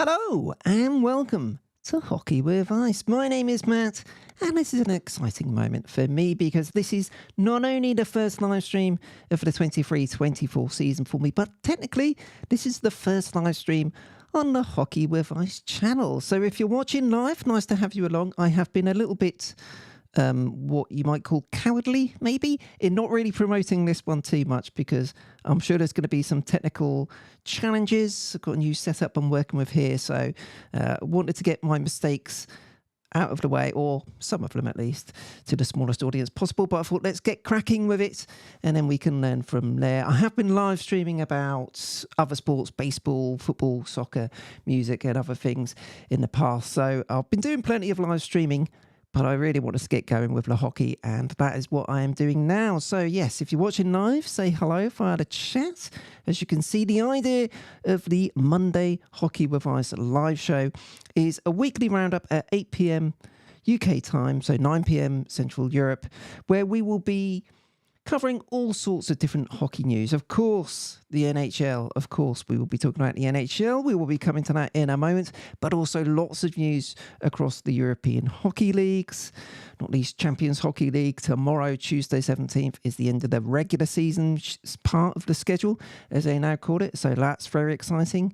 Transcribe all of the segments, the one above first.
Hello and welcome to Hockey with Ice. My name is Matt and this is an exciting moment for me because this is not only the first live stream of the 23-24 season for me, but technically this is the first live stream on the Hockey with Ice channel. So if you're watching live, nice to have you along. I have been a little bit what you might call cowardly, maybe, in not really promoting this one too much because I'm sure there's going to be some technical challenges. I've got a new setup I'm working with here, so wanted to get my mistakes out of the way, or some of them at least, to the smallest audience possible. But I thought, let's get cracking with it, and then we can learn from there. I have been live streaming about other sports, baseball, football, soccer, music, and other things in the past. So I've been doing plenty of live streaming, but I really want to get going with the hockey, and that is what I am doing now. So yes, if you're watching live, say hello via the chat. As you can see, the idea of the Monday Hockey with Ice live show is a weekly roundup at 8 p.m. UK time, so 9 p.m. Central Europe, where we will be covering all sorts of different hockey news. Of course, the NHL. Of course, we will be talking about the NHL. We will be coming to that in a moment, but also lots of news across the European hockey leagues, not least Champions Hockey League. Tomorrow, Tuesday 17th, is the end of the regular season part of the schedule, as they now call it. So that's very exciting.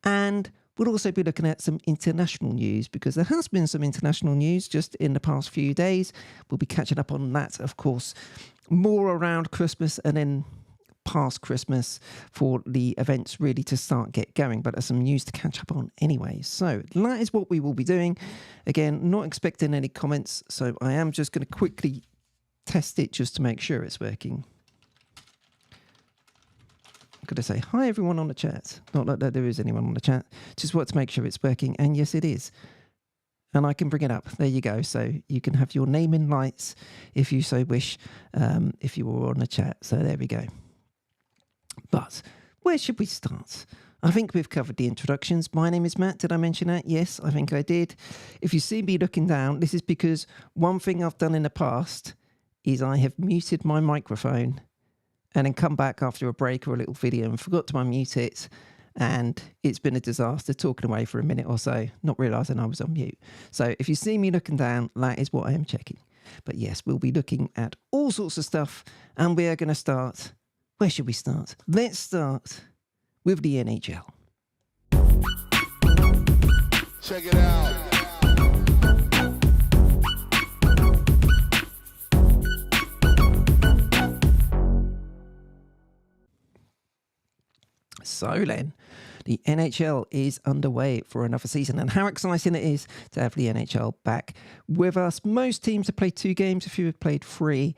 And we'll also be looking at some international news because there has been some international news just in the past few days. We'll be catching up on that, of course, more around Christmas and then past Christmas for the events really to start get going. But there's some news to catch up on anyway. So that is what we will be doing. Again, not expecting any comments. So I am just going to quickly test it just to make sure it's working. I'm going to say hi everyone on the chat. Not that there is anyone on the chat. Just want to make sure it's working. And yes, it is. And I can bring it up. There you go. So you can have your name in lights if you so wish, if you were on the chat. So there we go. But where should we start? I think we've covered the introductions. My name is Matt. Did I mention that? Yes, I think I did. If you see me looking down, this is because one thing I've done in the past is I have muted my microphone and then come back after a break or a little video and forgot to unmute it. And it's been a disaster talking away for a minute or so, not realising I was on mute. So if you see me looking down, that is what I am checking. But yes, we'll be looking at all sorts of stuff. And we are going to start. Where should we start? Let's start with the NHL. Check it out. So then, the NHL is underway for another season, and how exciting it is to have the NHL back with us. Most teams have played 2 games, a few have played 3.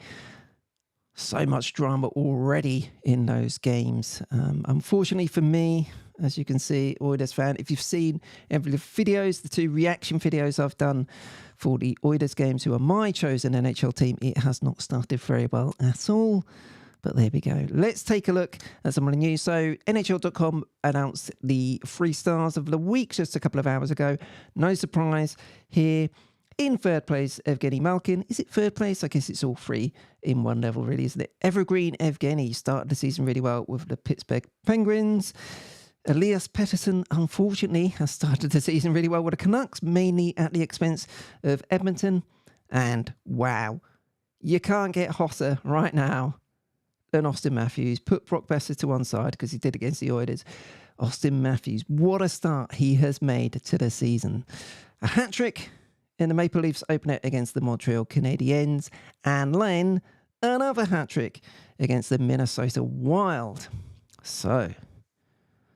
So much drama already in those games. Unfortunately for me, as you can see, Oilers fan, if you've seen every videos, the 2 reaction videos I've done for the Oilers games, who are my chosen NHL team, it has not started very well at all. But there we go. Let's take a look at some of the news. So NHL.com announced the 3 stars of the week just a couple of hours ago. No surprise here. In third place, Evgeny Malkin. Is it third place? I guess it's all 3 in one level, really, isn't it? Evergreen Evgeny started the season really well with the Pittsburgh Penguins. Elias Pettersson, unfortunately, has started the season really well with the Canucks, mainly at the expense of Edmonton. And wow, you can't get hotter right now than Auston Matthews. Put Brock Besser to one side because he did against the Oilers. Auston Matthews, what a start he has made to the season. A hat-trick in the Maple Leafs opener against the Montreal Canadiens, and Len, another hat-trick against the Minnesota Wild. So,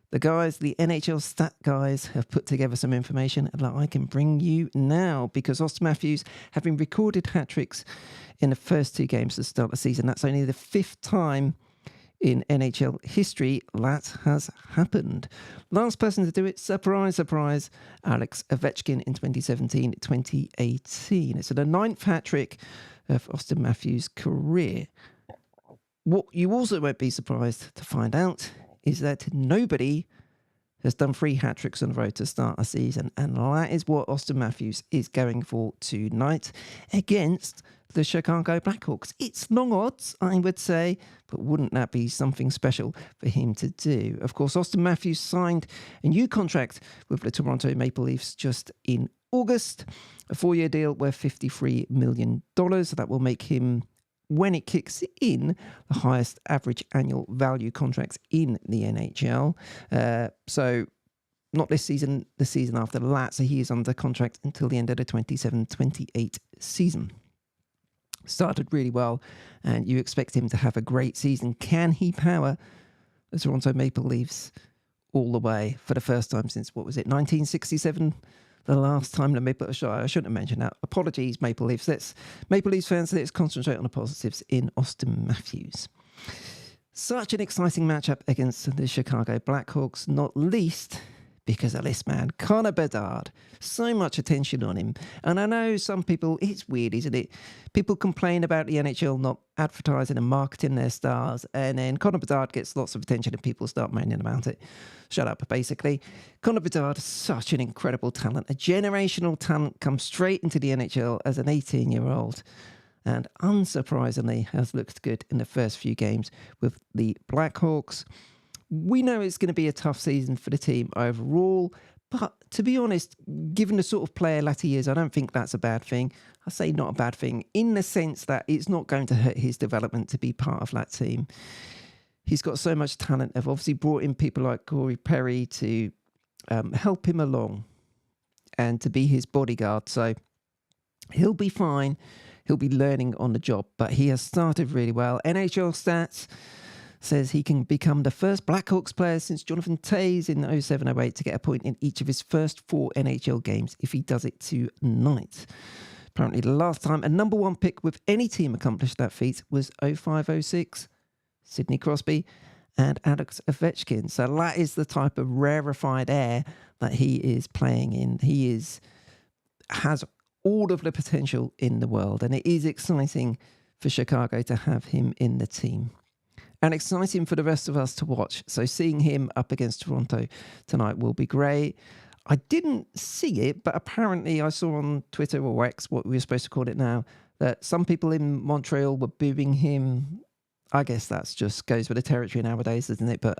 the guys, the NHL stat guys, have put together some information that I can bring you now, because Auston Matthews, having recorded hat-tricks in the first 2 games to start the season, that's only the 5th time in NHL history that has happened. Last person to do it, surprise, surprise, Alex Ovechkin in 2017-2018. It's the 9th hat-trick of Auston Matthews' career. What you also won't be surprised to find out is that nobody has done 3 hat-tricks on the road to start a season, and that is what Auston Matthews is going for tonight against the Chicago Blackhawks. It's long odds, I would say, but wouldn't that be something special for him to do? Of course, Austin Matthews signed a new contract with the Toronto Maple Leafs just in August, a 4-year deal worth $53 million. That will make him, when it kicks in, the highest average annual value contracts in the NHL. So not this season, the season after that. So he is under contract until the end of the 27-28 season. Started really well, and you expect him to have a great season. Can he power the Toronto Maple Leafs all the way for the first time since, 1967? The last time the Maple Leafs, I shouldn't have mentioned that. Apologies, Maple Leafs. Maple Leafs fans, let's concentrate on the positives in Austin Matthews. Such an exciting matchup against the Chicago Blackhawks, not least because of this man, Connor Bedard. So much attention on him. And I know some people, it's weird, isn't it? People complain about the NHL not advertising and marketing their stars, and then Connor Bedard gets lots of attention and people start moaning about it. Shut up, basically. Connor Bedard is such an incredible talent. A generational talent comes straight into the NHL as an 18-year-old. And unsurprisingly has looked good in the first few games with the Blackhawks. We know it's going to be a tough season for the team overall, but to be honest, given the sort of player that he is, I don't think that's a bad thing. I say not a bad thing in the sense that it's not going to hurt his development to be part of that team. He's got so much talent. They've obviously brought in people like Corey Perry to help him along and to be his bodyguard. So he'll be fine. He'll be learning on the job, but he has started really well. NHL Stats says he can become the first Blackhawks player since Jonathan Toews in 07-08 to get a point in each of his first 4 NHL games if he does it tonight. Apparently the last time a number 1 pick with any team accomplished that feat was 05-06, Sidney Crosby and Alex Ovechkin. So that is the type of rarefied air that he is playing in. He has all of the potential in the world, and it is exciting for Chicago to have him in the team. And exciting for the rest of us to watch. So seeing him up against Toronto tonight will be great. I didn't see it, but apparently I saw on Twitter or X, what we're supposed to call it now, that some people in Montreal were booing him. I guess that's just goes with the territory nowadays, doesn't it? But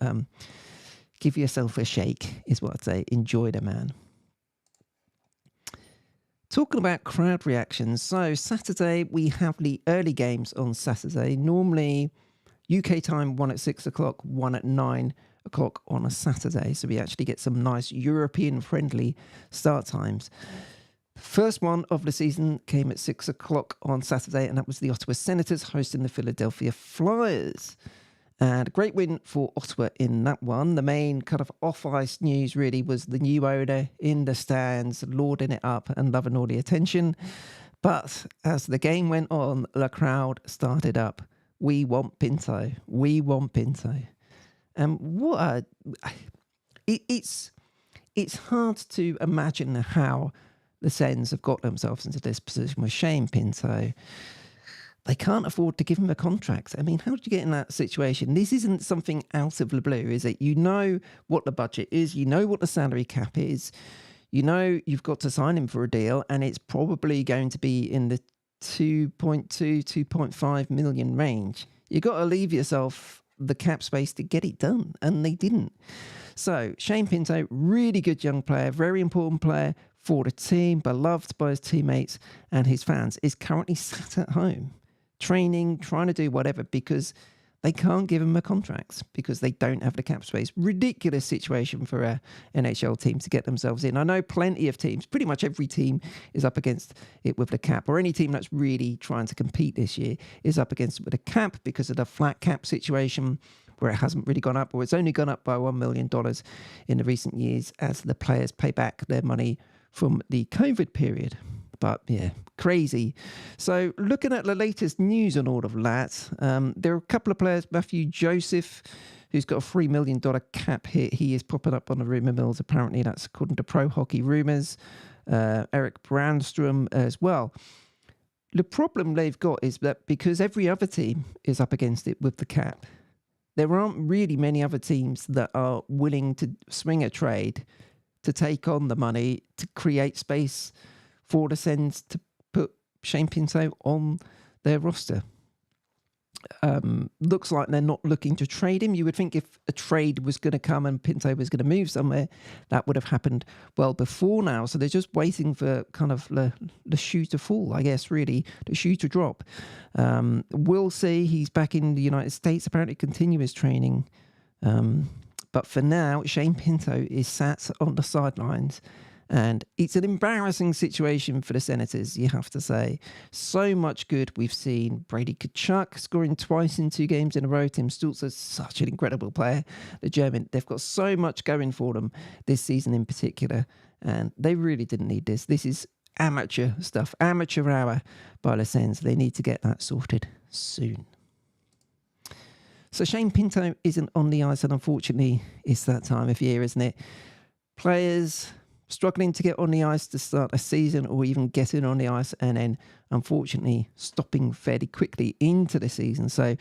give yourself a shake is what I'd say. Enjoy the man. Talking about crowd reactions. So Saturday, we have the early games on Saturday. Normally UK time, 1 at 6 o'clock, 1 at 9 o'clock on a Saturday. So we actually get some nice European-friendly start times. The first one of the season came at 6 o'clock on Saturday, and that was the Ottawa Senators hosting the Philadelphia Flyers. And a great win for Ottawa in that one. The main kind of off-ice news really was the new owner in the stands, lording it up and loving all the attention. But as the game went on, the crowd started up. We want Pinto. We want Pinto. And it's hard to imagine how the Sens have got themselves into this position with Shane Pinto. They can't afford to give him a contract. I mean, how did you get in that situation? This isn't something out of the blue, is it? You know what the budget is. You know what the salary cap is. You know you've got to sign him for a deal, and it's probably going to be in the 2.5 million range. You got to leave yourself the cap space to get it done, and they didn't. So Shane Pinto, really good young player, very important player for the team, beloved by his teammates and his fans, is currently sat at home training, trying to do whatever, because they can't give him a contract because they don't have the cap space. Ridiculous situation for a NHL team to get themselves in. I know plenty of teams, pretty much every team is up against it with the cap, or any team that's really trying to compete this year is up against it with a cap because of the flat cap situation where it hasn't really gone up, or it's only gone up by $1 million in the recent years as the players pay back their money from the COVID period. But yeah, crazy. So looking at the latest news on all of that, there are a couple of players. Matthew Joseph, who's got a $3 million cap hit. He is popping up on the rumour mills. Apparently that's according to Pro Hockey Rumours. Eric Brandstrom as well. The problem they've got is that because every other team is up against it with the cap, there aren't really many other teams that are willing to swing a trade to take on the money to create space for the Sens to put Shane Pinto on their roster. Looks like they're not looking to trade him. You would think if a trade was going to come and Pinto was going to move somewhere, that would have happened well before now. So they're just waiting for kind of the shoe to fall, I guess, really, the shoe to drop. We'll see. He's back in the United States, apparently continuous training. But for now, Shane Pinto is sat on the sidelines. And it's an embarrassing situation for the Senators, you have to say. So much good we've seen. Brady Tkachuk scoring twice in 2 games in a row. Tim Stützle, such an incredible player. The German, they've got so much going for them this season in particular. And they really didn't need this. This is amateur stuff, amateur hour by the Sens. They need to get that sorted soon. So Shane Pinto isn't on the ice, and unfortunately, it's that time of year, isn't it? Players struggling to get on the ice to start a season or even getting on the ice and then unfortunately stopping fairly quickly into the season. So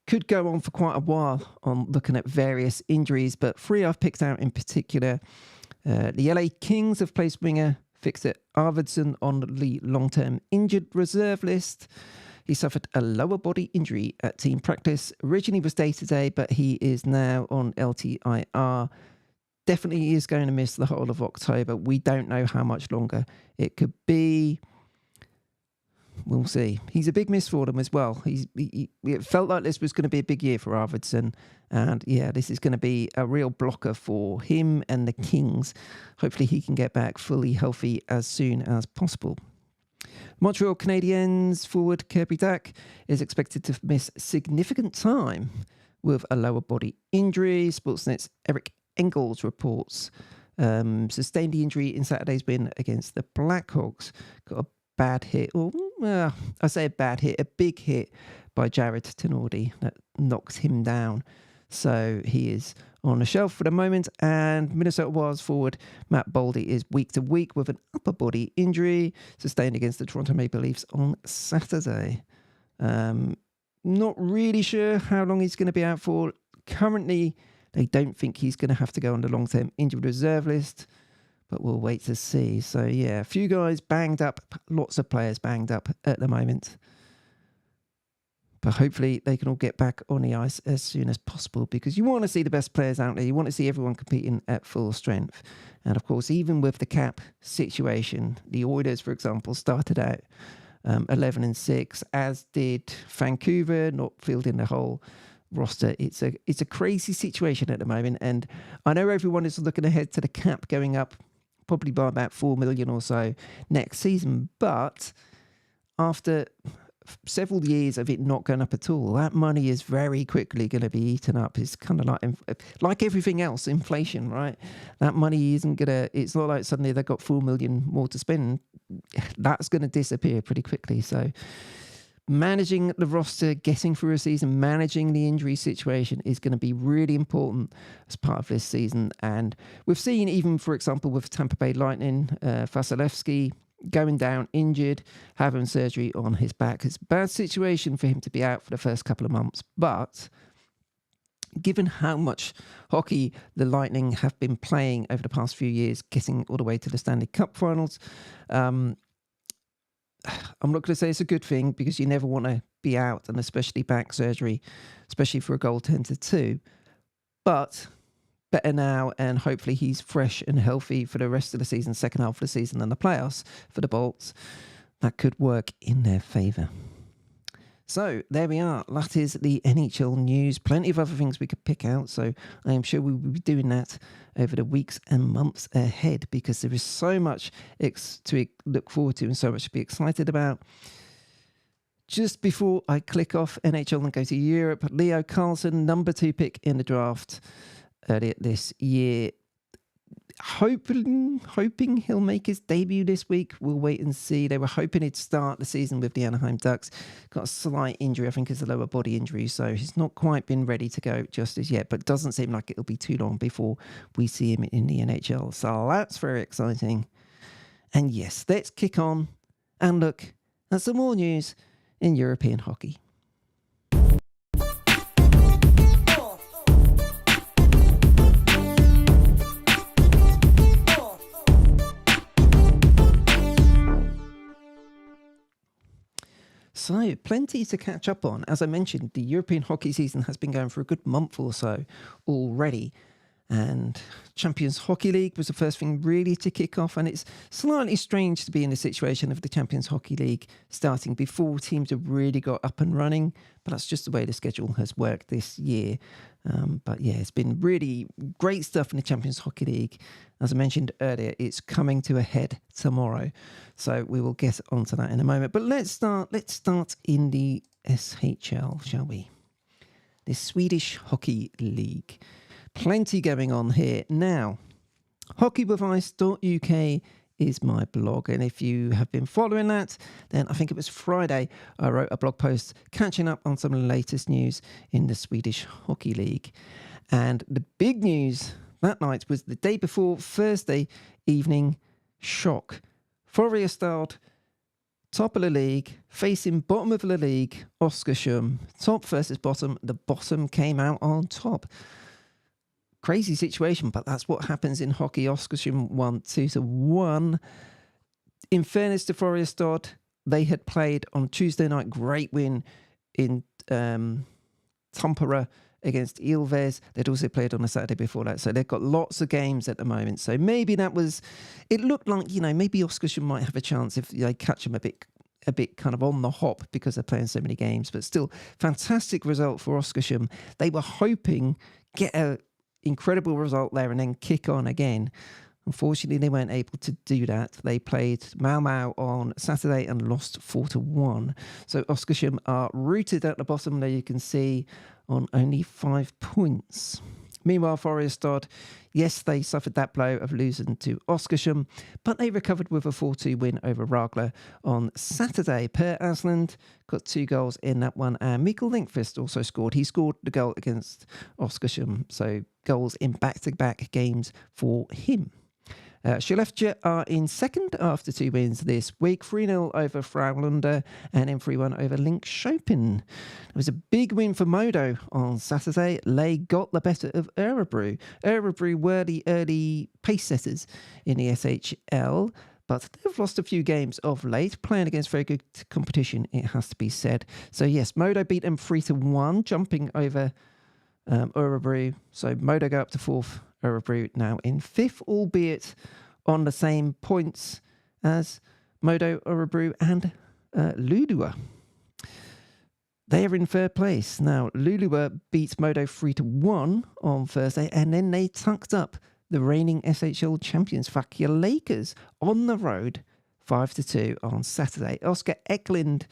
could go on for quite a while on looking at various injuries, but 3 I've picked out in particular. The LA Kings have placed winger Victor Arvidsson on the long-term injured reserve list. He suffered a lower body injury at team practice. Originally was day-to-day, but he is now on LTIR. Definitely is going to miss the whole of October. We don't know how much longer it could be. We'll see. He's a big miss for them as well. It felt like this was going to be a big year for Arvidsson. And yeah, this is going to be a real blocker for him and the Kings. Hopefully he can get back fully healthy as soon as possible. Montreal Canadiens forward Kirby Dach is expected to miss significant time with a lower body injury. Sportsnet's Eric Engels reports sustained the injury in Saturday's win against the Blackhawks. Got a bad hit, or I say a bad hit, a big hit by Jared Tenordi that knocked him down. So he is on the shelf for the moment. And Minnesota Wild forward Matt Boldy is week to week with an upper body injury sustained against the Toronto Maple Leafs on Saturday. Not really sure how long he's going to be out for. Currently, they don't think he's going to have to go on the long-term injured reserve list, but we'll wait to see. So, yeah, a few guys banged up, lots of players banged up at the moment. But hopefully they can all get back on the ice as soon as possible, because you want to see the best players out there. You want to see everyone competing at full strength. And, of course, even with the cap situation, the Oilers, for example, started out 11-6, as did Vancouver, not fielding the whole roster. It's a crazy situation at the moment, and I know everyone is looking ahead to the cap going up probably by about 4 million or so next season, but after several years of it not going up at all, that money is very quickly going to be eaten up. It's kind of like everything else, inflation, right? That money isn't gonna, it's not like suddenly they've got 4 million more to spend. That's going to disappear pretty quickly. So managing the roster, getting through a season, managing the injury situation is going to be really important as part of this season. And we've seen, even, for example, with Tampa Bay Lightning, Vasilevsky going down injured, having surgery on his back. It's a bad situation for him to be out for the first couple of months. But given how much hockey the Lightning have been playing over the past few years, getting all the way to the Stanley Cup finals, I'm not going to say it's a good thing, because you never want to be out, and especially back surgery, especially for a goaltender too. But better now, and hopefully he's fresh and healthy for the rest of the season, second half of the season and the playoffs for the Bolts. That could work in their favour. So there we are. That is the NHL news. Plenty of other things we could pick out. So I am sure we will be doing that over the weeks and months ahead, because there is so much to look forward to and so much to be excited about. Just before I click off NHL and go to Europe, Leo Carlsson, number 2 pick in the draft earlier this year. Hoping he'll make his debut this week. We'll wait and see. They were hoping he'd start the season with the Anaheim Ducks. Got a slight injury, I think it's a lower body injury, so he's not quite been ready to go just as yet, but doesn't seem like it'll be too long before we see him in the NHL. So that's very exciting. And yes, let's kick on and look at some more news in European hockey. So, plenty to catch up on. As I mentioned, the European hockey season has been going for a good month or so already. And Champions Hockey League was the first thing really to kick off. And it's slightly strange to be in the situation of the Champions Hockey League starting before teams have really got up and running. But that's just the way the schedule has worked this year. But yeah, it's been really great stuff in the Champions Hockey League. As I mentioned earlier, it's coming to a head tomorrow. So we will get onto that in a moment. But let's start in the SHL, shall we? The Swedish Hockey League. Plenty going on here. Now, hockeywithice.uk is my blog. And if you have been following that, then I think it was Friday, I wrote a blog post catching up on some of the latest news in the Swedish Hockey League. And the big news that night was the day before Thursday evening shock. Färjestad, top of the league, facing bottom of the league, Oskarshamn. Top versus bottom. The bottom came out on top. Crazy situation, but that's what happens in hockey. Oskarshamn won 2-1. In fairness to Färjestad, they had played on Tuesday night. Great win in Tampere against Ilves. They'd also played on a Saturday before that. So they've got lots of games at the moment. So maybe that was... It looked like, maybe Oskarshamn might have a chance if they catch them a bit kind of on the hop because they're playing so many games. But still, fantastic result for Oskarshamn. They were hoping get a incredible result there and then kick on again. Unfortunately, they weren't able to do that. They played Malmö on Saturday and lost 4-1. So Oskarshamn are rooted at the bottom there, you can see, on only 5 points. Meanwhile, Färjestad, yes, they suffered that blow of losing to Oskarshamn, but they recovered with a 4-2 win over Ragla on Saturday. Per Asland got 2 goals in that one, and Mikael Lindqvist also scored. He scored the goal against Oskarshamn, so goals in back-to-back games for him. Skellefteå are in second after 2 wins this week. 3-0 over Frölunda and then 3-1 over Linköping. It was a big win for Modo on Saturday. They got the better of Örebro. Örebro were the early pace setters in the SHL, but they've lost a few games of late, playing against very good competition, it has to be said. So yes, Modo beat them 3-1, jumping over Örebro. So Modo go up to 4th. Örebro now in 5th, albeit on the same points as Modo, Örebro and Luleå. They are in 3rd place. Now, Luleå beat Modo 3-1 on Thursday, and then they tucked up the reigning SHL champions, Vakja Lakers, on the road 5-2 on Saturday. Oscar Eklund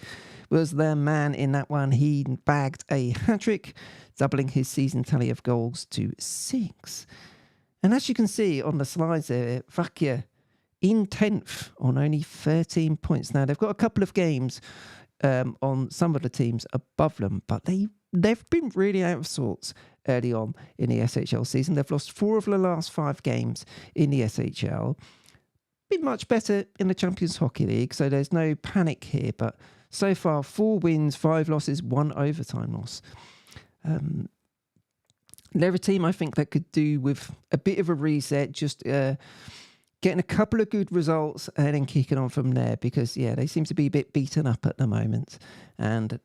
was their man in that one. He bagged a hat-trick, doubling his season tally of goals to 6. And as you can see on the slides there, Vakja in 10th on only 13 points. Now, they've got a couple of games on some of the teams above them, but they've been really out of sorts early on in the SHL season. They've lost 4 of the last 5 games in the SHL. Been much better in the Champions Hockey League, so there's no panic here, but so far 4 wins, 5 losses, 1 overtime loss. They're a team I think that could do with a bit of a reset, just getting a couple of good results and then kicking on from there, because, yeah, they seem to be a bit beaten up at the moment. And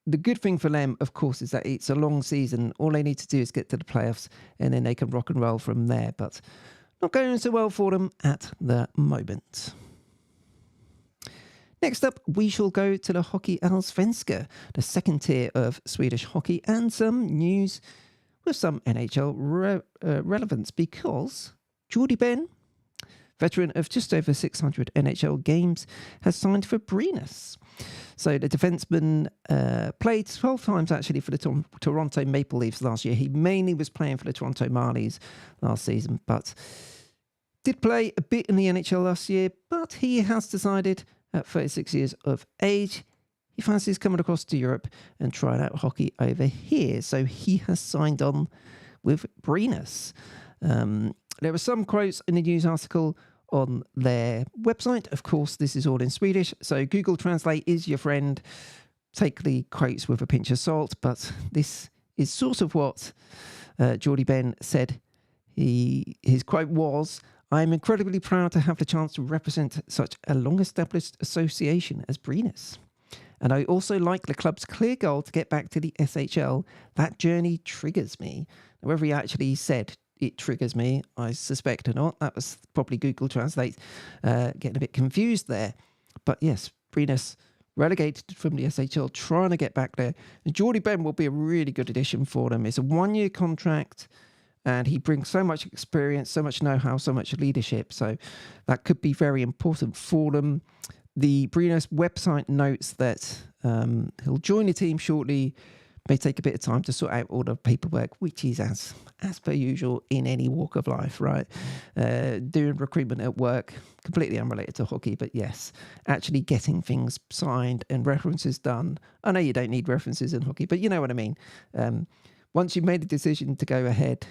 the good thing for them, of course, is that it's a long season. All they need to do is get to the playoffs and then they can rock and roll from there. But not going so well for them at the moment. Next up, we shall go to the Hockey Allsvenska, the second tier of Swedish hockey, and some news with some NHL relevance, because Jordy Ben, veteran of just over 600 NHL games, has signed for Brynäs. So the defenseman played 12 times actually for the Toronto Maple Leafs last year. He mainly was playing for the Toronto Marlies last season, but did play a bit in the NHL last year. But he has decided at 36 years of age, he fancies coming across to Europe and trying out hockey over here. So he has signed on with Brynäs. There are some quotes in the news article on their website. Of course, this is all in Swedish, so Google Translate is your friend. Take the quotes with a pinch of salt, but this is sort of what Jordy Ben said. His quote was, "I'm incredibly proud to have the chance to represent such a long-established association as Brynäs. And I also like the club's clear goal to get back to the SHL. That journey triggers me. Whether he actually said it triggers me, I suspect or not. That was probably Google Translate getting a bit confused there. But yes, Brynäs relegated from the SHL, trying to get back there. And Jordy Ben will be a really good addition for them. It's a 1-year contract, and he brings so much experience, so much know-how, so much leadership. So that could be very important for them. The Brynäs website notes that he'll join the team shortly. May take a bit of time to sort out all the paperwork, which is as per usual in any walk of life, right? Doing recruitment at work, completely unrelated to hockey, but yes, actually getting things signed and references done. I know you don't need references in hockey, but you know what I mean. Once you've made a decision to go ahead,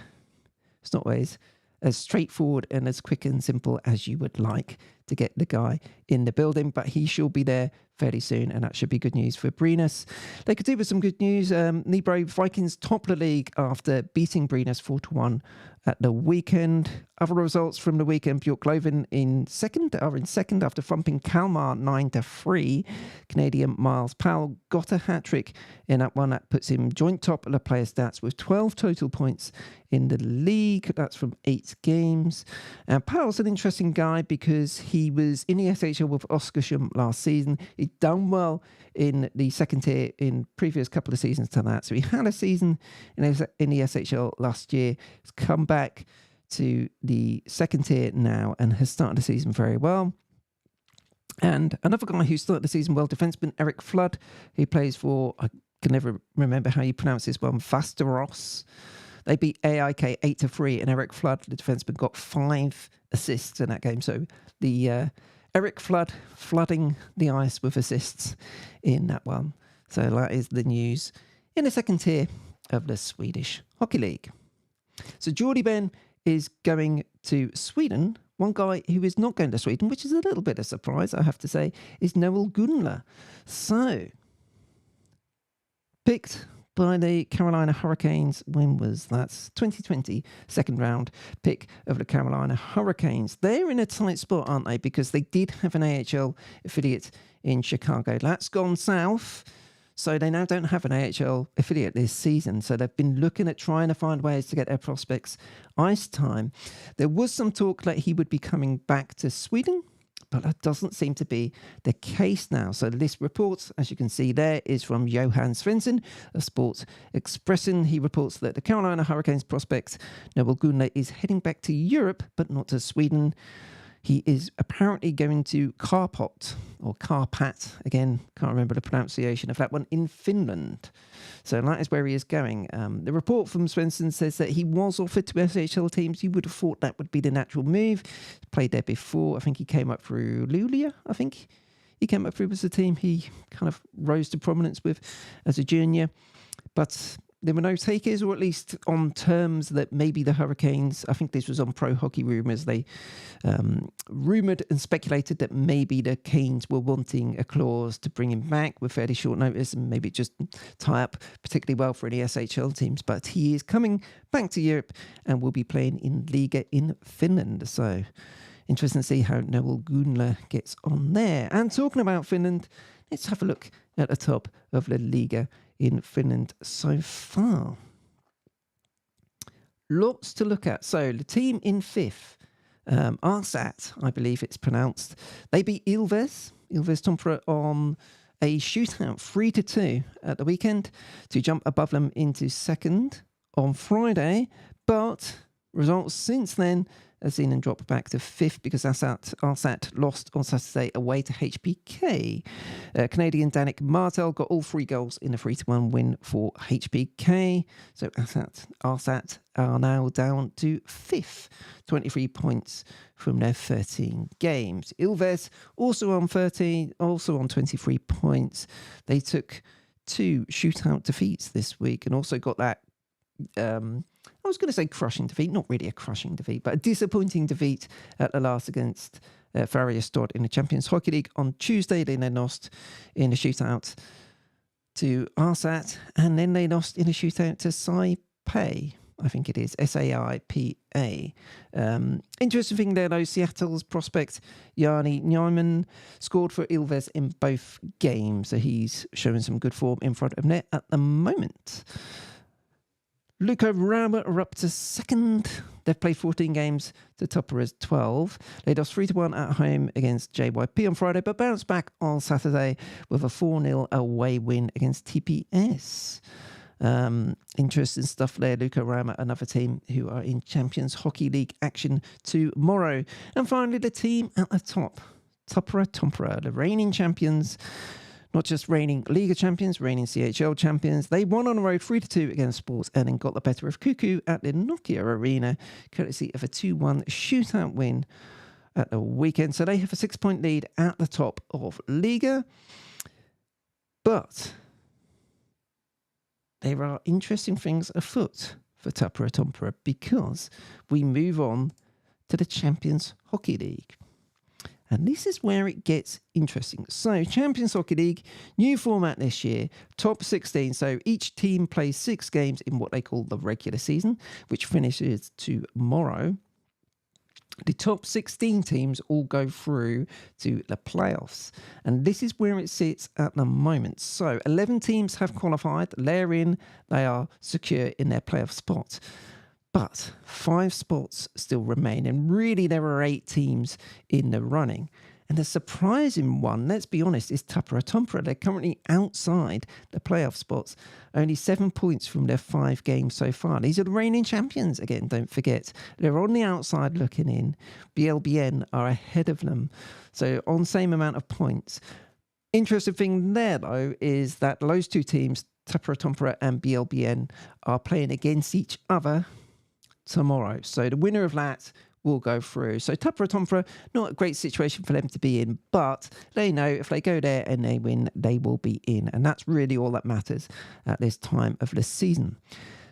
it's not always as straightforward and as quick and simple as you would like to get the guy in the building, but he shall be there fairly soon, and that should be good news for Brynäs. They could do with some good news. Nybro Vikings top the league after beating Brynäs 4-1 at the weekend. Other results from the weekend: Björklöven are in second after thumping Kalmar 9-3. Canadian Miles Powell got a hat-trick in that one. That puts him joint top of the player stats with 12 total points in the league. That's from 8 games. And Powell's an interesting guy because he was in the SHL with Oskarshamn last season. He'd done well in the second tier in previous couple of seasons to that. So he had a season in the SHL last year. He's come back to the second tier now and has started the season very well. And another guy who started the season well, defenseman Eric Flood, who plays for, I can never remember how you pronounce this one, Västerås. They beat AIK 8-3, and Eric Flood, the defenseman, got 5 assists in that game. So the Eric Flood flooding the ice with assists in that one. So that is the news in the second tier of the Swedish Hockey League. So Jordy Ben is going to Sweden. One guy who is not going to Sweden, which is a little bit of a surprise, I have to say, is Noel Gunler. So, picked by the Carolina Hurricanes. When was that? 2020, second round pick of the Carolina Hurricanes. They're in a tight spot, aren't they? Because they did have an AHL affiliate in Chicago. That's gone south. So they now don't have an AHL affiliate this season. So they've been looking at trying to find ways to get their prospects ice time. There was some talk that he would be coming back to Sweden, but that doesn't seem to be the case now. So this report, as you can see there, is from Johan Svensson of Sports Expressen. He reports that the Carolina Hurricanes prospect Noel Gunler is heading back to Europe, but not to Sweden. He is apparently going to Karpat, again, can't remember the pronunciation of that one, in Finland. So that is where he is going. The report from Svensson says that he was offered to SHL teams. You would have thought that would be the natural move. He's played there before. I think he came up through Luleå, I think. He came up through as a team he kind of rose to prominence with as a junior. But there were no takers, or at least on terms that maybe the Hurricanes, I think this was on Pro Hockey Rumours, they rumoured and speculated that maybe the Canes were wanting a clause to bring him back with fairly short notice and maybe just tie up particularly well for any SHL teams. But he is coming back to Europe and will be playing in Liga in Finland. So interesting to see how Noel Gunler gets on there. And talking about Finland, let's have a look at the top of the Liga in Finland so far. Lots to look at. So the team in fifth, Arsat, I believe it's pronounced. They beat Ilves Tampere on a shootout 3-2 at the weekend to jump above them into second on Friday. But results since then have seen them drop back to fifth because Arsat lost on Saturday away to HBK. Canadian Danik Martel got all 3 goals in a 3-1 win for HBK. So Arsat are now down to fifth, 23 points from their 13 games. Ilves also on 23 points. They took 2 shootout defeats this week and also got that I was going to say crushing defeat, not really a crushing defeat, but a disappointing defeat at the last against Färjestad in the Champions Hockey League on Tuesday. They then lost in a shootout to Arsat, and then they lost in a shootout to Saipai, I think it is, SAIPA. Interesting thing there, though, Seattle's prospect, Yanni Neumann, scored for Ilves in both games. So he's showing some good form in front of net at the moment. Luka Rama are up to second. They've played 14 games to Tupper's 12. They lost 3-1 at home against JYP on Friday, but bounced back on Saturday with a 4-0 away win against TPS. Interesting stuff there. Luka Rama, another team who are in Champions Hockey League action tomorrow. And finally, the team at the top, Tappara Tampere, the reigning champions. Not just reigning Liga champions, reigning CHL champions. They won on the road 3-2 against Sports and then got the better of Kuku at the Nokia Arena, courtesy of a 2-1 shootout win at the weekend. So they have a 6-point lead at the top of Liga. But there are interesting things afoot for Tappara Tampere because we move on to the Champions Hockey League. And this is where it gets interesting. So, Champions Hockey League, new format this year, top 16. So, each team plays 6 games in what they call the regular season, which finishes tomorrow. The top 16 teams all go through to the playoffs. And this is where it sits at the moment. So, 11 teams have qualified. They're in. They are secure in their playoff spot. But 5 spots still remain, and really there are 8 teams in the running. And the surprising one, let's be honest, is Tappara Tampere. They're currently outside the playoff spots, only 7 points from their 5 games so far. These are the reigning champions, again, don't forget. They're on the outside looking in. BLBN are ahead of them, so on same amount of points. Interesting thing there, though, is that those 2 teams, Tappara Tampere and BLBN, are playing against each other tomorrow. So the winner of that will go through. So Tappara Tampere, not a great situation for them to be in, but they know if they go there and they win, they will be in. And that's really all that matters at this time of the season.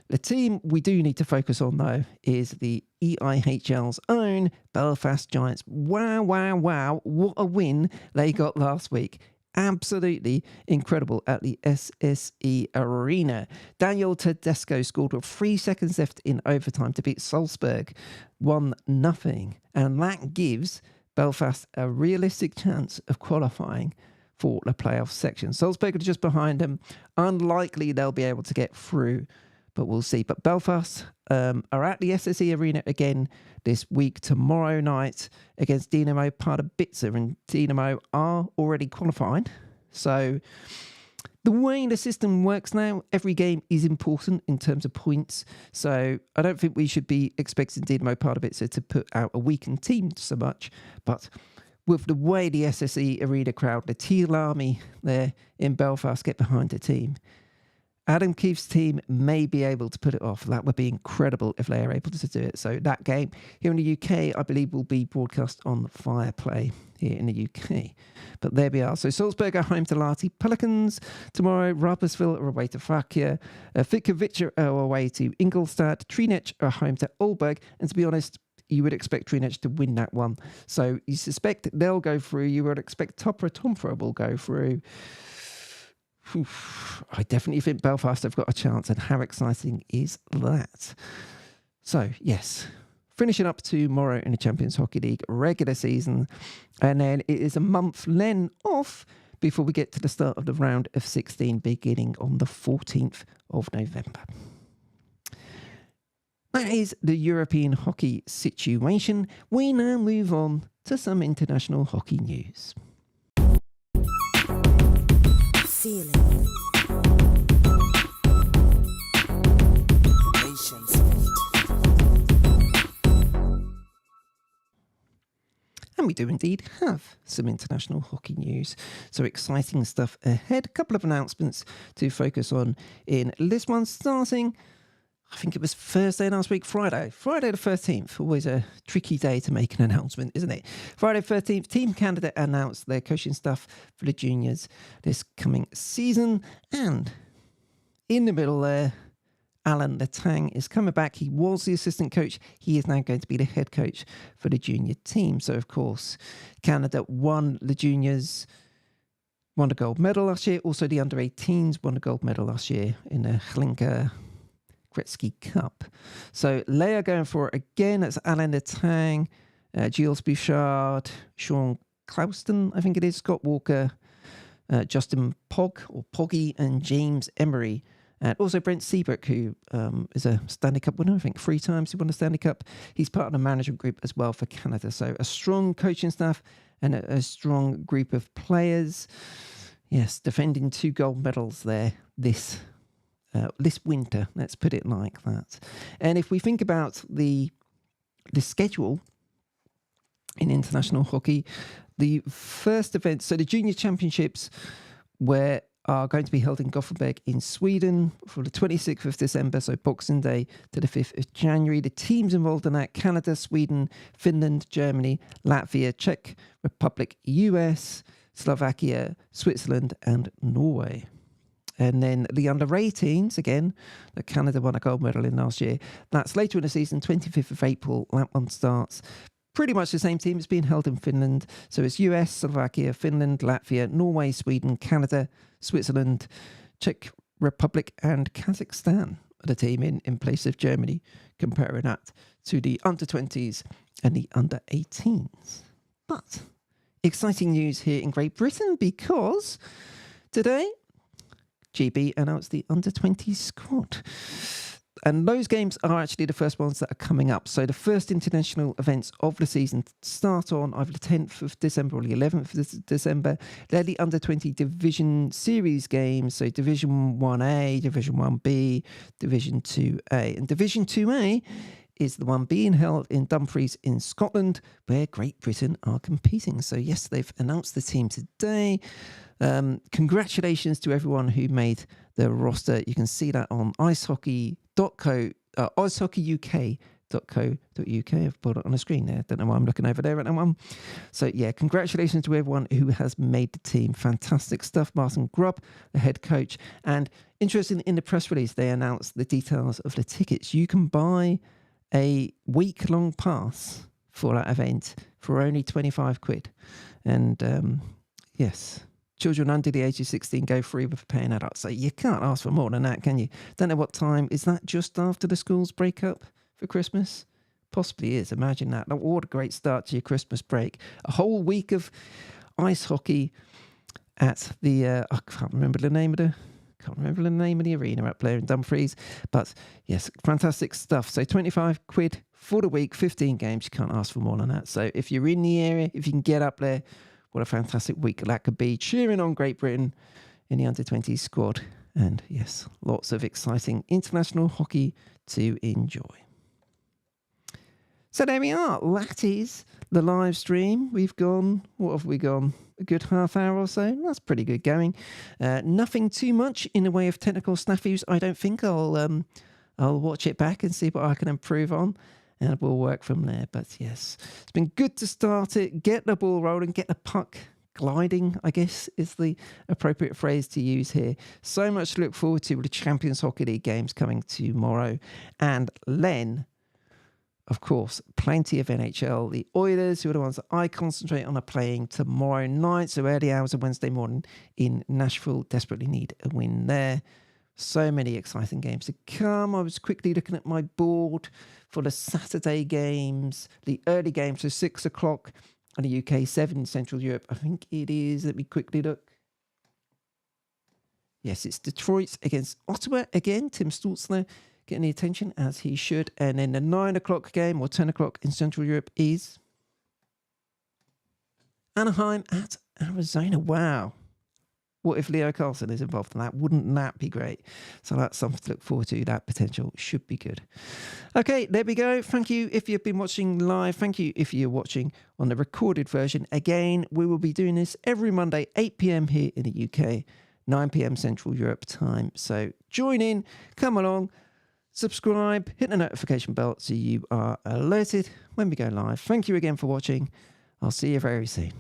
The team we do need to focus on, though, is the EIHL's own Belfast Giants. Wow, wow, wow. What a win they got last week. Absolutely incredible at the SSE Arena. Daniel Tedesco scored with 3 seconds left in overtime to beat Salzburg 1-0. And that gives Belfast a realistic chance of qualifying for the playoff section. Salzburg are just behind them. Unlikely they'll be able to get through, but we'll see. But Belfast are at the SSE Arena again this week, tomorrow night, against Dynamo Pardubice, and Dynamo are already qualified. So the way the system works now, every game is important in terms of points. So I don't think we should be expecting Dynamo Pardubice to put out a weakened team so much. But with the way the SSE Arena crowd, the Teal Army there in Belfast, get behind the team, Adam Keefe's team may be able to put it off. That would be incredible if they are able to do it. So that game here in the UK, I believe, will be broadcast on Fireplay here in the UK. But there we are. So Salzburg are home to Lahti Pelicans tomorrow. Rapperswil are away to Frakia. Vitkovic are away to Ingolstadt. Trinec are home to Aalborg. And to be honest, you would expect Trinec to win that one. So you suspect they'll go through. You would expect Tappara Tampere will go through. I definitely think Belfast have got a chance, and how exciting is that? So, yes, finishing up tomorrow in the Champions Hockey League regular season, and then it is a month then off before we get to the start of the round of 16 beginning on the 14th of November. That is the European hockey situation. We now move on to some international hockey news. Feeling. And we do indeed have some international hockey news. So exciting stuff ahead. A couple of announcements to focus on in this one, starting, I think it was Thursday last week, Friday the 13th. Always a tricky day to make an announcement, isn't it? Friday 13th, Team Canada announced their coaching staff for the juniors this coming season. And in the middle there, Alan Letang is coming back. He was the assistant coach. He is now going to be the head coach for the junior team. So, of course, Canada won the juniors, won the gold medal last year. Also, the under-18s won the gold medal last year in the Hlinka Gretzky Cup. So Leia going for it again. That's Alain Letang, Gilles Bouchard, Sean Clouston, I think it is, Scott Walker, Justin Poggy, and James Emery. And also Brent Seabrook, who is a Stanley Cup winner, I think 3 times he won the Stanley Cup. He's part of the management group as well for Canada. So a strong coaching staff and a strong group of players. Yes, defending 2 gold medals there this winter, let's put it like that. And if we think about the schedule in international hockey, the first event, so the junior championships are going to be held in Gothenburg in Sweden for the 26th of December, so Boxing Day, to the 5th of January. The teams involved in that: Canada, Sweden, Finland, Germany, Latvia, Czech Republic, US, Slovakia, Switzerland, and Norway. And then the under-18s, again, that Canada won a gold medal in last year. That's later in the season, 25th of April. That one starts. Pretty much the same team is being held in Finland. So it's US, Slovakia, Finland, Latvia, Norway, Sweden, Canada, Switzerland, Czech Republic, and Kazakhstan are the team in place of Germany, comparing that to the under-20s and the under-18s. But exciting news here in Great Britain, because today GB announced the under-20 squad. And those games are actually the first ones that are coming up. So the first international events of the season start on either the 10th of December or the 11th of December. They're the under-20 Division Series games. So Division 1A, Division 1B, Division 2A. And Division 2A is the one being held in Dumfries in Scotland, where Great Britain are competing. So yes, they've announced the team today. Congratulations to everyone who made the roster. You can see that on icehockeyuk.co.uk. I've put it on the screen there. Don't know why I'm looking over there at that one. So yeah, congratulations to everyone who has made the team. Fantastic stuff. Martin Grubb, the head coach. And interesting, in the press release, they announced the details of the tickets. You can buy a week-long pass for that event for only 25 quid. And yes, children under the age of 16 go free with paying adults. So you can't ask for more than that, can you? Don't know what time. Is that just after the schools break up for Christmas? Possibly is. Imagine that. What a great start to your Christmas break. A whole week of ice hockey at the, I can't remember the name of the arena up there in Dumfries. But yes, fantastic stuff. So 25 quid for the week, 15 games. You can't ask for more than that. So if you're in the area, if you can get up there, what a fantastic week that could be. Cheering on Great Britain in the under-20 squad. And yes, lots of exciting international hockey to enjoy. So there we are. That is the live stream. What have we gone? A good half hour or so. That's pretty good going. Nothing too much in the way of technical snafus. I don't think I'll watch it back and see what I can improve on. And we'll work from there. But yes, it's been good to start it, get the ball rolling, get the puck gliding, I guess is the appropriate phrase to use here. So much to look forward to with the Champions Hockey League games coming tomorrow. And then, of course, plenty of NHL. The Oilers, who are the ones that I concentrate on, are playing tomorrow night. So early hours of Wednesday morning in Nashville. Desperately need a win there. So many exciting games to come. I was quickly looking at my board for the Saturday games, the early games, so 6 o'clock in the UK, 7 in Central Europe. I think it is. Let me quickly look. Yes, it's Detroit against Ottawa again. Tim Stutzler getting the attention as he should. And then the 9 o'clock game, or 10 o'clock in Central Europe, is Anaheim at Arizona. Wow. What if Leo Carlson is involved in that? Wouldn't that be great? So that's something to look forward to. That potential should be good. Okay, there we go. Thank you if you've been watching live. Thank you if you're watching on the recorded version. Again, we will be doing this every Monday, 8 p.m. here in the UK, 9 p.m. Central Europe time. So join in, come along, subscribe, hit the notification bell so you are alerted when we go live. Thank you again for watching. I'll see you very soon.